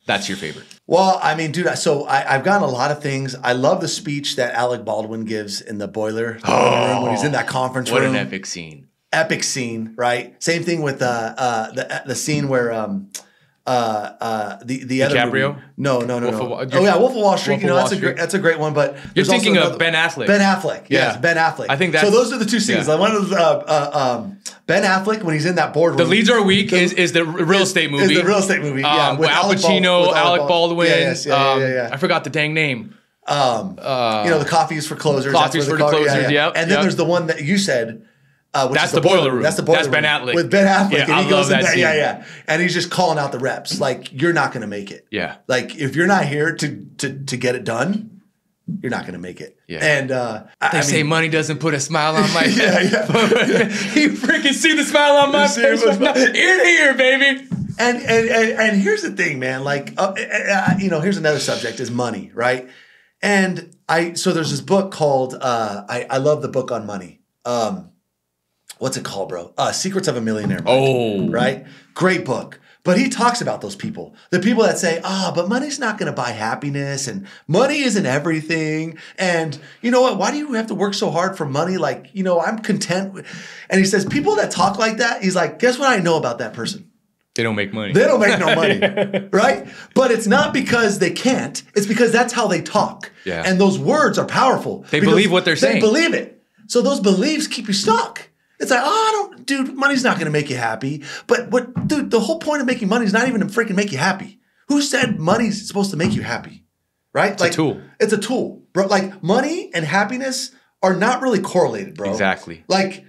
That's your favorite. Well, I mean, dude, so I've gotten a lot of things. I love the speech that Alec Baldwin gives in the boiler room when he's in that conference room. What an epic scene. Epic scene, right? Same thing with the scene where the other DiCaprio? movie. No. Wolf of Wall Street. That's a great one. But you're thinking of Ben Affleck. Ben Affleck. Yes, Ben Affleck. I think that's, so those are the two scenes. Yeah. One is Ben Affleck when he's in that boardroom. The leads are weak. Is the real estate movie? Is the real estate movie? Yeah, with Al Pacino, Alec Baldwin. Yeah. I forgot the dang name. The coffee is for closers. Coffee's for the closers. Yeah. And then there's the one that you said. That's the boiler room. That's the boiler room. That's Ben Affleck. With Ben Affleck. Yeah, and he goes in there. scene. Yeah. And he's just calling out the reps. Like, you're not going to make it. Yeah. Like, if you're not here to get it done, you're not going to make it. Yeah. And they say money doesn't put a smile on my face. Yeah. You freaking see the smile on my face. Ear to ear, baby. And here's the thing, man. Like, here's another subject is money, right? And so there's this book called, I love the book on money. What's it called, bro? Secrets of a Millionaire. Right? Great book. But he talks about those people. The people that say, but money's not going to buy happiness and money isn't everything. And you know what? Why do you have to work so hard for money? Like, I'm content. And he says, people that talk like that, he's like, guess what I know about that person? They don't make money. They don't make no money, right? But it's not because they can't. It's because that's how they talk. Yeah. And those words are powerful. They believe what they're saying. They believe it. So those beliefs keep you stuck. It's like, dude, money's not going to make you happy. But dude, the whole point of making money is not even to freaking make you happy. Who said money's supposed to make you happy? Right? It's a tool. It's a tool, bro. Like, money and happiness are not really correlated, bro. Exactly. Like,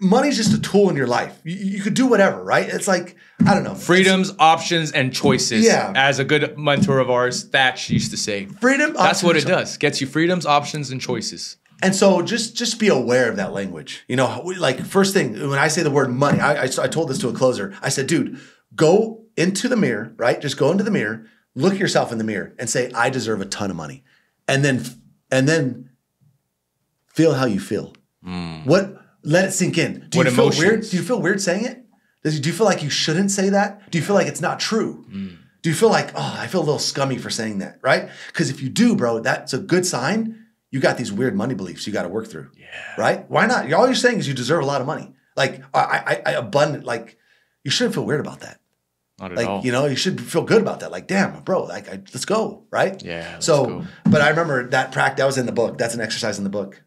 money's just a tool in your life. You could do whatever, right? It's like, I don't know. Freedoms, options, and choices. Yeah. As a good mentor of ours, Thatch used to say. Freedom, that's what it does. Gets you freedoms, options, and choices. And so just be aware of that language. Like, first thing, when I say the word money, I told this to a closer. I said, dude, go into the mirror, right? Just go into the mirror, look yourself in the mirror and say, I deserve a ton of money. And then feel how you feel. Let it sink in. Do you feel weird? Do you feel weird saying it? Do you feel like you shouldn't say that? Do you feel like it's not true? Do you feel like, oh, I feel a little scummy for saying that, right? Because if you do, bro, that's a good sign. You got these weird money beliefs you got to work through, right? Why not? All you're saying is you deserve a lot of money. Like you shouldn't feel weird about that. Not at all. You should feel good about that. Like, damn, bro, let's go, right? Yeah. But I remember that practice. That was in the book. That's an exercise in the book.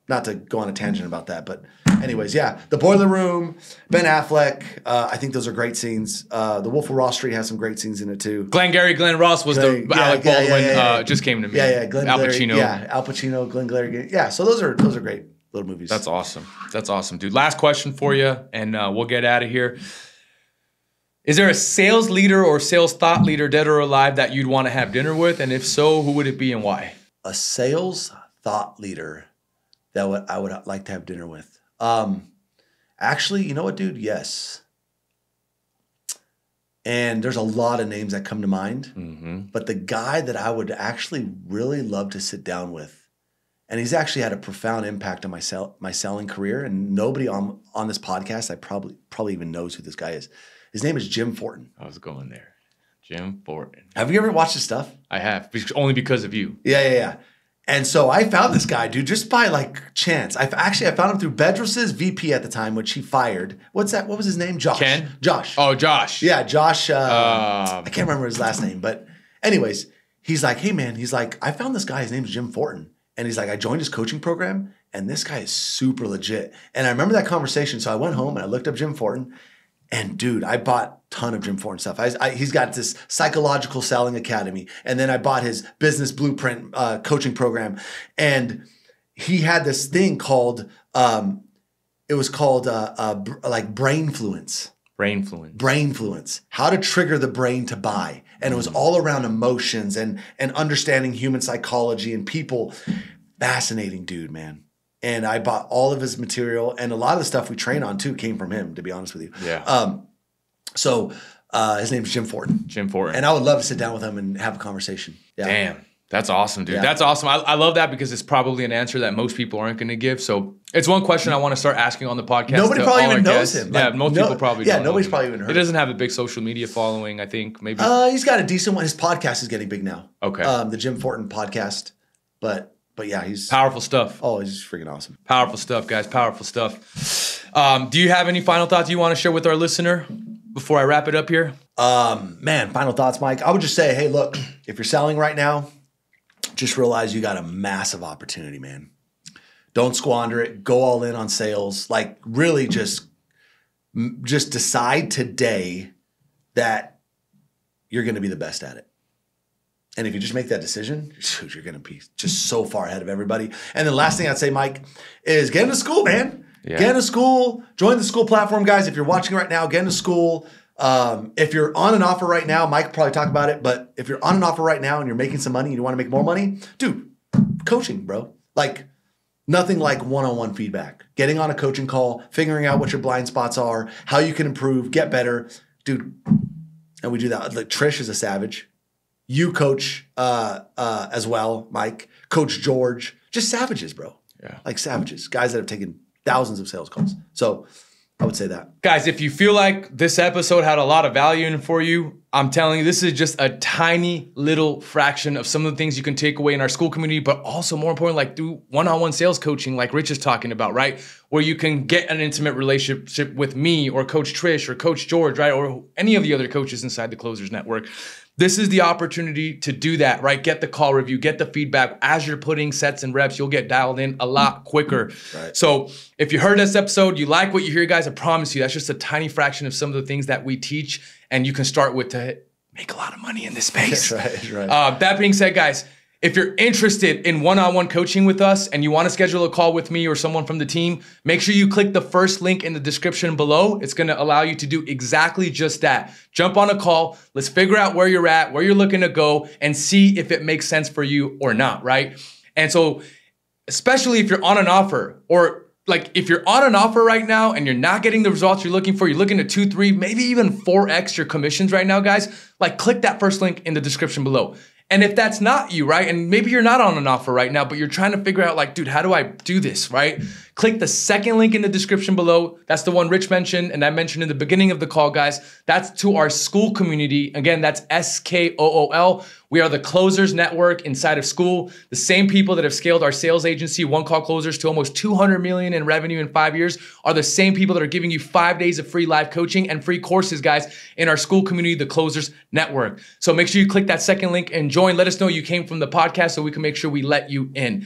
Not to go on a tangent about that, but anyways, yeah. The Boiler Room, Ben Affleck. I think those are great scenes. The Wolf of Wall Street has some great scenes in it too. Glenn Ross was the Alec Baldwin. Just came to me. Yeah, Al Pacino. Yeah, Al Pacino, Glengarry. Yeah, so those are great little movies. That's awesome. That's awesome, dude. Last question for you, and we'll get out of here. Is there a sales leader or sales thought leader, dead or alive, that you'd want to have dinner with? And if so, who would it be and why? A sales thought leader that I would like to have dinner with. Actually, you know what, dude? Yes. And there's a lot of names that come to mind. But the guy that I would actually really love to sit down with, and he's actually had a profound impact on my selling career, and nobody on this podcast I probably even knows who this guy is. His name is Jim Fortin. I was going there. Jim Fortin. Have you ever watched his stuff? I have, only because of you. Yeah. And so I found this guy, dude, just by like chance. I found him through Bedros' VP at the time, which he fired. What's that? What was his name? Josh. Ken? Josh. Oh, Josh. Yeah, Josh. I can't remember his last name, but anyways, he's like, hey man, he's like, I found this guy. His name's Jim Fortin, and he's like, I joined his coaching program, and this guy is super legit. And I remember that conversation. So I went home and I looked up Jim Fortin. And dude, I bought a ton of Jim Fortin stuff. He's got this psychological selling academy. And then I bought his business blueprint coaching program. And he had this thing called, it was called like Brainfluence. Brainfluence. How to trigger the brain to buy. And it was all around emotions and understanding human psychology and people. Fascinating dude, man. And I bought all of his material, and a lot of the stuff we train on too came from him, to be honest with you. Yeah. So his name's Jim Fortin. Jim Fortin. And I would love to sit down with him and have a conversation. Yeah. Damn. That's awesome, dude. Yeah. That's awesome. I love that because it's probably an answer that most people aren't going to give. So it's one question I want to start asking on the podcast. Nobody probably even knows him. Like, most people probably don't. Yeah, nobody's probably even heard. He doesn't have a big social media following, I think. Maybe. He's got a decent one. His podcast is getting big now. Okay. The Jim Fortin podcast. But yeah, he's powerful stuff. Oh, he's freaking awesome. Powerful stuff, guys. Powerful stuff. Do you have any final thoughts you want to share with our listener before I wrap it up here? Man, final thoughts, Mike. I would just say, hey, look, if you're selling right now, just realize you got a massive opportunity, man. Don't squander it. Go all in on sales. Like really just decide today that you're going to be the best at it. And if you just make that decision, you're going to be just so far ahead of everybody. And the last thing I'd say, Mike, is get into school, man. Yeah. Get into school. Join the school platform, guys. If you're watching right now, get into school. If you're on an offer right now, Mike will probably talk about it, but if you're on an offer right now and you're making some money and you want to make more money, dude, coaching, bro. Like nothing like one-on-one feedback. Getting on a coaching call, figuring out what your blind spots are, how you can improve, get better. Dude, and we do that. Like Trish is a savage. You coach as well, Mike. Coach George. Just savages, bro. Yeah. Like savages. Guys that have taken thousands of sales calls. So I would say that. Guys, if you feel like this episode had a lot of value in for you, I'm telling you, this is just a tiny little fraction of some of the things you can take away in our school community, but also more important, like through one-on-one sales coaching like Rich is talking about, right? Where you can get an intimate relationship with me or Coach Trish or Coach George, right? Or any of the other coaches inside the Closers Network. This is the opportunity to do that, right? Get the call review, get the feedback. As you're putting sets and reps, you'll get dialed in a lot quicker. Right. So if you heard this episode, you like what you hear, guys, I promise you, that's just a tiny fraction of some of the things that we teach and you can start with to make a lot of money in this space. Right. That being said, guys, if you're interested in one-on-one coaching with us and you want to schedule a call with me or someone from the team, make sure you click the first link in the description below. It's going to allow you to do exactly just that. Jump on a call. Let's figure out where you're at, where you're looking to go, and see if it makes sense for you or not, right? And so, especially if you're on an offer or like if you're on an offer right now and you're not getting the results you're looking for, you're looking at 2, 3, maybe even 4x your commissions right now, guys, like click that first link in the description below. And if that's not you, right? And maybe you're not on an offer right now, but you're trying to figure out like, dude, how do I do this, right? Click the second link in the description below. That's the one Rich mentioned and I mentioned in the beginning of the call, guys. That's to our school community. Again, that's SKOOL. We are the Closers Network inside of school. The same people that have scaled our sales agency, One Call Closers, to almost 200 million in revenue in 5 years are the same people that are giving you 5 days of free live coaching and free courses, guys, in our school community, the Closers Network. So make sure you click that second link and join. Let us know you came from the podcast so we can make sure we let you in.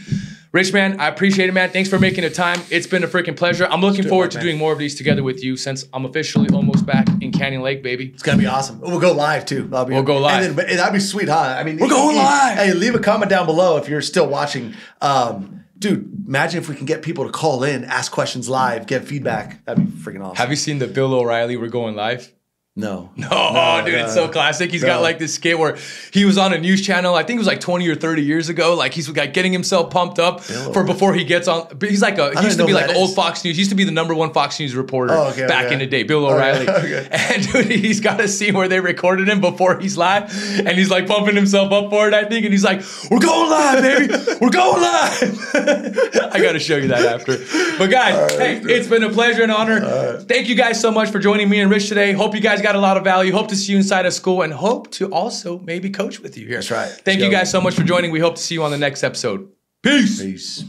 Rich, man, I appreciate it, man. Thanks for making the time. It's been a freaking pleasure. I'm looking forward to doing more of these together with you since I'm officially almost back in Canyon Lake, baby. It's going to be awesome. We'll go live, too. We'll go live. And then, that'd be sweet, huh? I mean, we're going live. Hey, leave a comment down below if you're still watching. Dude, imagine if we can get people to call in, ask questions live, get feedback. That'd be freaking awesome. Have you seen the Bill O'Reilly We're Going Live? No, dude, it's so classic. He's got like this skit where he was on a news channel. I think it was like 20 or 30 years ago. Like he's like getting himself pumped up for before he gets on. But he's like he used to be like old Fox News. He used to be the #1 Fox News reporter back in the day, Bill O'Reilly. And dude, he's got a scene where they recorded him before he's live, and he's like pumping himself up for it, I think. And he's like, "We're going live, baby. We're going live." I got to show you that after. But guys, hey, it's been a pleasure and honor. Thank you guys so much for joining me and Rich today. Hope you guys got a lot of value. Hope to see you inside of school and hope to also maybe coach with you here. That's right. Thank you guys so much for joining. We hope to see you on the next episode. Peace.